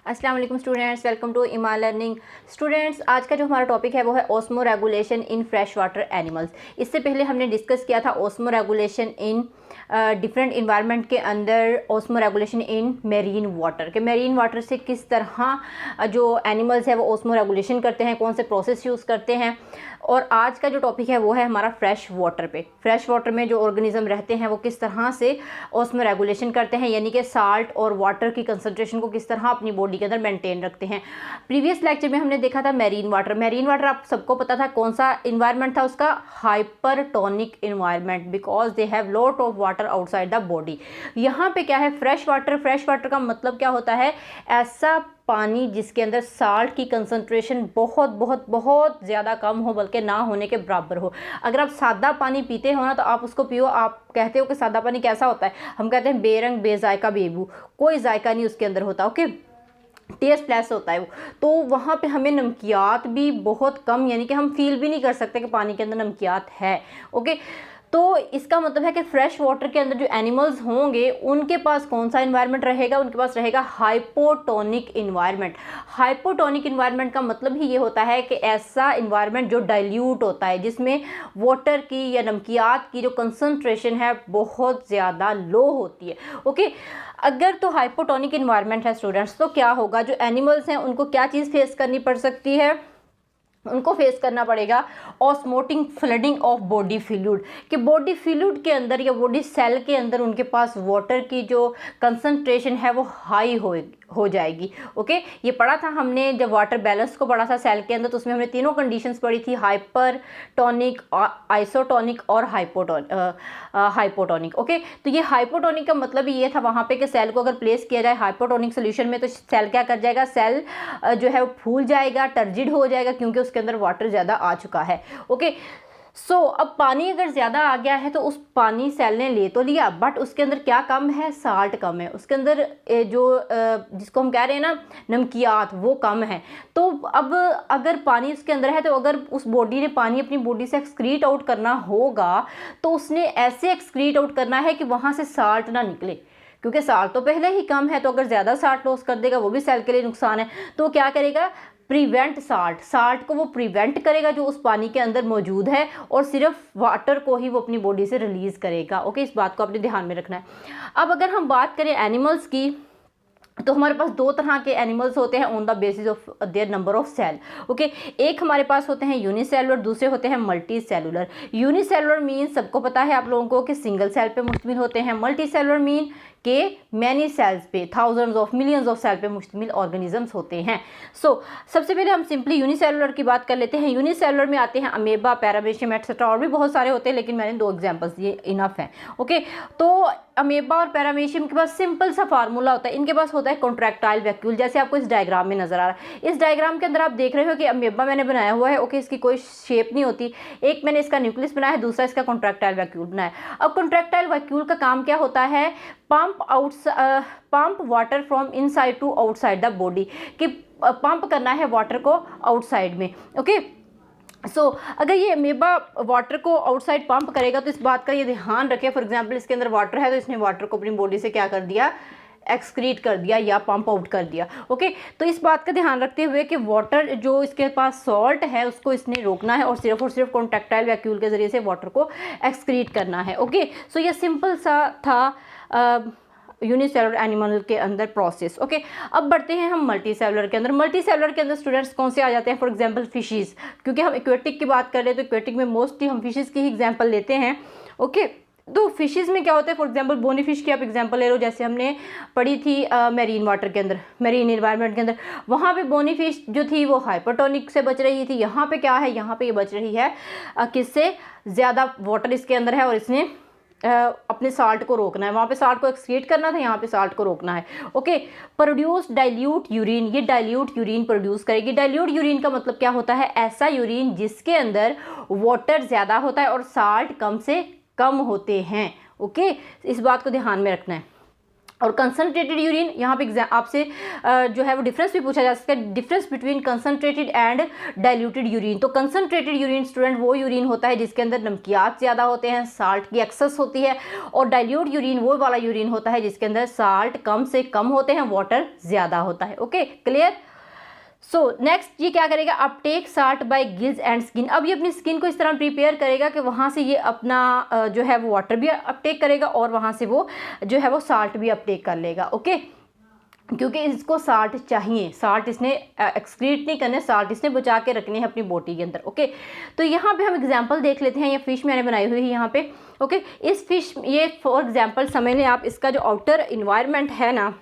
अस्सलाम वालेकुम students, welcome to इमा लर्निंग। स्टूडेंट्स, आज का जो हमारा टॉपिक है वो है osmo regulation in fresh water animals. इससे पहले हमने डिस्कस किया था osmo regulation in different environment के अंदर osmo regulation in marine water के मेरीन वाटर से किस तरह जो एनिमल्स है वो ऑस्मो रेगुलेशन करते हैं, कौन से प्रोसेस यूज़ करते हैं। और आज का जो टॉपिक है वो है हमारा फ्रेश वाटर पे। फ्रेश वाटर में जो ऑर्गेनिज्म रहते हैं वो किस तरह से ऑस्मो रेगुलेशन करते हैं, यानी कि साल्ट और वाटर की कंसंट्रेशन को किस तरह अपनी बॉडी के अंदर मेंटेन रखते हैं। प्रीवियस लेक्चर में हमने देखा था मेरीन वाटर। मेरीन वाटर आप सबको पता था कौन सा इन्वायरमेंट था उसका, hypertonic environment, because they have lot of water outside the body. यहाँ पे क्या है, फ्रेश वाटर। फ्रेश वाटर का मतलब क्या होता है, ऐसा पानी जिसके अंदर साल्ट की कंसंट्रेशन बहुत बहुत बहुत ज़्यादा कम हो, बल्कि ना होने के बराबर हो। अगर आप सादा पानी पीते हो ना तो आप उसको पियो, आप कहते हो कि सादा पानी कैसा होता है, हम कहते हैं बेरंग बेजायका बेबू, कोई जायका नहीं उसके अंदर होता, ओके, टेस्टलेस होता है वो। तो वहाँ पे हमें नमकियात भी बहुत कम, यानी कि हम फील भी नहीं कर सकते कि पानी के अंदर नमकियात है, ओके। तो इसका मतलब है कि फ्रेश वाटर के अंदर जो एनिमल्स होंगे उनके पास कौन सा इन्वायरमेंट रहेगा, उनके पास रहेगा हाइपोटोनिक इन्वायरमेंट। हाइपोटोनिक इन्वायरमेंट का मतलब ही ये होता है कि ऐसा इन्वायरमेंट जो डाइल्यूट होता है, जिसमें वाटर की या नमकियात की जो कंसंट्रेशन है बहुत ज़्यादा लो होती है, ओके। अगर तो हाइपोटोनिक इन्वायरमेंट है स्टूडेंट्स, तो क्या होगा, जो एनिमल्स हैं उनको क्या चीज़ फेस करनी पड़ सकती है, उनको फेस करना पड़ेगा osmotic flooding of body fluid, कि बॉडी फ्लूइड के अंदर या बॉडी सेल के अंदर उनके पास वाटर की जो कंसंट्रेशन है वो हाई हो जाएगी, ओके। ये पढ़ा था हमने जब वाटर बैलेंस को पढ़ा था सेल के अंदर, तो उसमें हमने तीनों कंडीशंस पढ़ी थी, हाइपरटोनिक, आइसोटोनिक और हाइपोटोनिक, ओके। तो ये हाइपोटोनिक का मतलब ही ये था वहाँ पे कि सेल को अगर प्लेस किया जाए हाइपोटोनिक सोल्यूशन में तो सेल क्या कर जाएगा, सेल जो है वो फूल जाएगा, टर्जिड हो जाएगा, क्योंकि उसके अंदर वाटर ज़्यादा आ चुका है, ओके। अब पानी अगर ज़्यादा आ गया है तो उस पानी सेल ने ले तो लिया, बट उसके अंदर क्या कम है, साल्ट कम है उसके अंदर, जो जिसको हम कह रहे हैं ना नमकियात, वो कम है। तो अब अगर पानी उसके अंदर है तो अगर उस बॉडी ने पानी अपनी बॉडी से एक्सक्रीट आउट करना होगा तो उसने ऐसे एक्सक्रीट आउट करना है कि वहाँ से साल्ट ना निकले, क्योंकि साल्ट तो पहले ही कम है। तो अगर ज़्यादा साल्ट लॉस कर देगा वो भी सेल के लिए नुकसान है। तो क्या करेगा, प्रिवेंट साल्ट को वो प्रिवेंट करेगा जो उस पानी के अंदर मौजूद है, और सिर्फ वाटर को ही वो अपनी बॉडी से रिलीज करेगा, ओके। इस बात को आपने ध्यान में रखना है। अब अगर हम बात करें एनिमल्स की, तो हमारे पास दो तरह के एनिमल्स होते हैं on the basis of their number of cell, okay. एक हमारे पास होते हैं यूनिसेलुलर, दूसरे होते हैं मल्टी सेलुलर। यूनिसेलुलर मीन सबको पता है आप लोगों को कि सिंगल सेल पे मुश्तमिल होते हैं। मल्टी सेलुलर मीन के मैनी सेल्स पे, thousands of millions of cell पे मुश्तमिल ऑर्गेनिजम्स होते हैं। सबसे पहले हम सिंपली यूनिसेलुलर की बात कर लेते हैं। यूनिसेलुलर में आते हैं अमेबा, पैरामीशियम एक्सेट्रा, और भी बहुत सारे होते हैं, लेकिन मैंने दो एग्जांपल्स दिए, इनफ हैं, ओके। तो अमेबा और पैरामीशियम के पास सिंपल सा फार्मूला होता है, इनके पास होता है कॉन्ट्रैक्टाइल वैक्यूल, जैसे आपको इस डायग्राम में नजर आ रहा है। इस डायग्राम के अंदर आप देख रहे हो कि अमेबा मैंने बनाया हुआ है, ओके, इसकी कोई शेप नहीं होती। एक मैंने इसका न्यूक्लियस बनाया है, दूसरा इसका कॉन्ट्रैक्टाइल वैक्यूल बनाया है। अब कॉन्ट्रैक्टाइल वैक्यूल का काम क्या होता है, pump water from inside to outside the body, कि पंप करना है वाटर को आउटसाइड में, ओके। अगर ये अमेबा वाटर को आउटसाइड पंप करेगा तो इस बात का ये ध्यान रखें, फॉर एग्जांपल इसके अंदर वाटर है तो इसने वाटर को अपनी बॉडी से क्या कर दिया, एक्सक्रीट कर दिया या पंप आउट कर दिया, ओके। तो इस बात का ध्यान रखते हुए कि वाटर जो इसके पास सॉल्ट है उसको इसने रोकना है और सिर्फ कॉन्ट्रैक्टाइल वैक्यूल के जरिए से वाटर को एक्सक्रीट करना है, ओके। ये सिंपल सा था यूनिसेलुलर एनिमल के अंदर प्रोसेस, ओके। अब बढ़ते हैं हम मल्टी सेलुलर के अंदर। मल्टी सेलुलर के अंदर स्टूडेंट्स कौन से आ जाते हैं, फॉर एग्जांपल फिशेस, क्योंकि हम एक्वेटिक की बात कर रहे हैं तो एक्वेटिक में मोस्टली हम फिशेस की ही एग्जांपल लेते हैं, ओके। तो फिशेस में क्या होता है, फॉर एग्जांपल बोनी फिश की आप एग्जांपल ले लो, जैसे हमने पढ़ी थी मेरीन वाटर के अंदर, मेरीन इन्वायरमेंट के अंदर, वहाँ पे बोनी फिश जो थी वो हाइपरटोनिक से बच रही थी। यहाँ पे क्या है, यहाँ पे ये बच रही है किससे, ज़्यादा वाटर इसके अंदर है और इसने अपने साल्ट को रोकना है, वहाँ पे साल्ट को एक्सक्रीट करना था, यहाँ पे साल्ट को रोकना है, ओके। प्रोड्यूस डाइल्यूट यूरिन, ये डाइल्यूट यूरिन प्रोड्यूस करेगी। डाइल्यूट यूरिन का मतलब क्या होता है, ऐसा यूरिन जिसके अंदर वाटर ज़्यादा होता है और साल्ट कम से कम होते हैं, ओके। इस बात को ध्यान में रखना है। और कंसनट्रेटेड यूरिन, यहाँ पे आपसे जो है वो डिफरेंस भी पूछा जा सकता है, difference between concentrated and diluted urine. तो कंसनट्रेटेड यूरिन स्टूडेंट वो यूरिन होता है जिसके अंदर नमकियात ज़्यादा होते हैं, साल्ट की एक्सेस होती है, और डाइल्यूट यूरिन वो वाला यूरिन होता है जिसके अंदर साल्ट कम से कम होते हैं, वाटर ज़्यादा होता है। Okay, clear. सो नेक्स्ट ये क्या करेगा, uptake salt by gills and skin. अब ये अपनी स्किन को इस तरह प्रिपेयर करेगा कि वहाँ से ये अपना जो है वो वाटर भी अपटेक करेगा और वहाँ से वो जो है वो साल्ट भी अपटेक कर लेगा। ओके, क्योंकि इसको साल्ट चाहिए, साल्ट इसने एक्सक्रीट नहीं करने, साल्ट इसने बचा के रखने हैं अपनी बॉडी के अंदर। ओके, तो यहाँ पे हम एग्जांपल देख लेते हैं। ये फिश मैंने बनाई हुई है यहाँ पे। ओके, इस फिश, ये फॉर एग्जांपल समझ लें आप, इसका जो आउटर इन्वायरमेंट है ना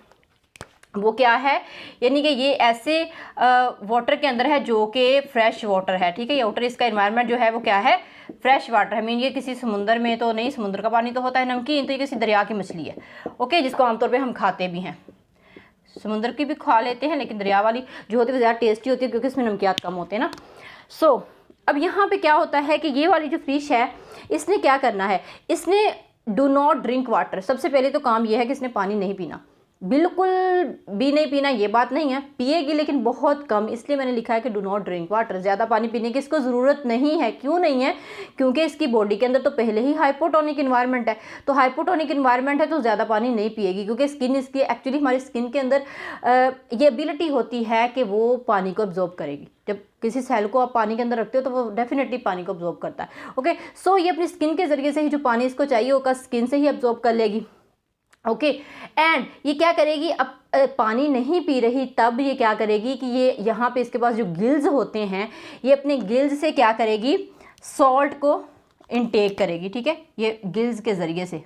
वो क्या है, यानी कि ये ऐसे वाटर के अंदर है जो कि फ्रेश वाटर है। ठीक है, ये आउटर इसका एनवायरनमेंट जो है वो क्या है, फ्रेश वाटर है। मीन ये किसी समुंदर में तो नहीं, समुद्र का पानी तो होता है नमकीन, तो ये किसी दरिया की मछली है। ओके, जिसको आमतौर पे हम खाते भी हैं, समुद्र की भी खा लेते हैं, लेकिन दरिया वाली जो होती है वो ज़्यादा टेस्टी होती है क्योंकि इसमें नमकियात कम होते हैं ना। सो अब यहाँ पे क्या होता है कि ये वाली जो फिश है इसने क्या करना है, इसने डू नॉट ड्रिंक वाटर। सबसे पहले तो काम ये है कि इसने पानी नहीं पीना, बिल्कुल भी नहीं पीना, ये बात नहीं है, पिएगी लेकिन बहुत कम। इसलिए मैंने लिखा है कि डू नॉट ड्रिंक वाटर, ज़्यादा पानी पीने की इसको ज़रूरत नहीं है। क्यों नहीं है, क्योंकि इसकी बॉडी के अंदर तो पहले ही हाइपोटोनिक इन्वायरमेंट है। तो हाइपोटोनिक इन्वायरमेंट है तो ज़्यादा पानी नहीं पिएगी, क्योंकि स्किन इसकी एक्चुअली, हमारी स्किन के अंदर ये एबिलिटी होती है कि वो पानी को अब्जॉर्ब करेगी। जब किसी सेल को आप पानी के अंदर रखते हो तो वो डेफिनेटली पानी को अब्जॉर्ब करता है। ओके, सो ये अपनी स्किन के ज़रिए से ही जो पानी इसको चाहिए होगा स्किन से ही अब्जॉर्ब कर लेगी। ओके, एंड ये क्या करेगी, अब पानी नहीं पी रही तब ये क्या करेगी कि ये यहाँ पे इसके पास जो गिल्स होते हैं, ये अपने गिल्स से क्या करेगी, सॉल्ट को इनटेक करेगी। ठीक है, ये गिल्स के ज़रिए से।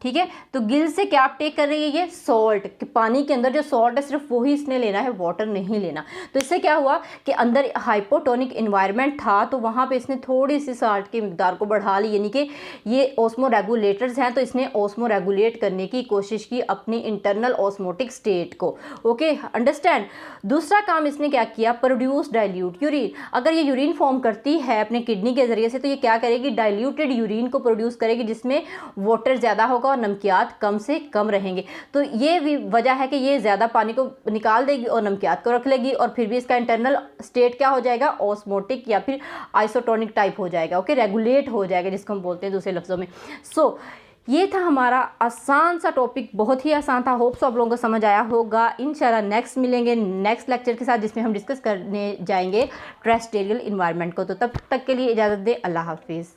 ठीक है, तो गिल्स से क्या अपटेक कर रही है, ये सॉल्ट, कि पानी के अंदर जो सॉल्ट है सिर्फ वही इसने लेना है, वाटर नहीं लेना। तो इससे क्या हुआ कि अंदर हाइपोटोनिक इन्वायरमेंट था तो वहाँ पे इसने थोड़ी सी साल्ट की मिकदार को बढ़ा ली, यानी कि ये ऑस्मो रेगुलेटर्स हैं तो इसने ऑस्मो रेगुलेट करने की कोशिश की अपनी इंटरनल ऑस्मोटिक स्टेट को। Okay, understand. दूसरा काम इसने क्या किया, प्रोड्यूस डाइल्यूट यूरिन। अगर ये यूरिन फॉर्म करती है अपने किडनी के ज़रिए से तो ये क्या करेगी, डाइल्यूटेड यूरिन को प्रोड्यूस करेगी जिसमें वाटर ज़्यादा होगा और नमकियात कम से कम रहेंगे। तो ये भी वजह है कि ये ज़्यादा पानी को निकाल देगी और नमकियात को रख लेगी, और फिर भी इसका इंटरनल स्टेट क्या हो जाएगा, ऑस्मोटिक या फिर आइसोटोनिक टाइप हो जाएगा। ओके, रेगुलेट हो जाएगा जिसको हम बोलते हैं दूसरे लफ्ज़ों में। सो ये था हमारा आसान सा टॉपिक, बहुत ही आसान था। होप सब लोगों को समझ आया होगा। इंशाल्लाह नेक्स्ट मिलेंगे नेक्स्ट लेक्चर के साथ जिसमें हम डिस्कस करने जाएंगे टेरेस्ट्रियल इन्वायरमेंट को। तो तब तक के लिए इजाज़त दे, अल्लाह हाफिज़।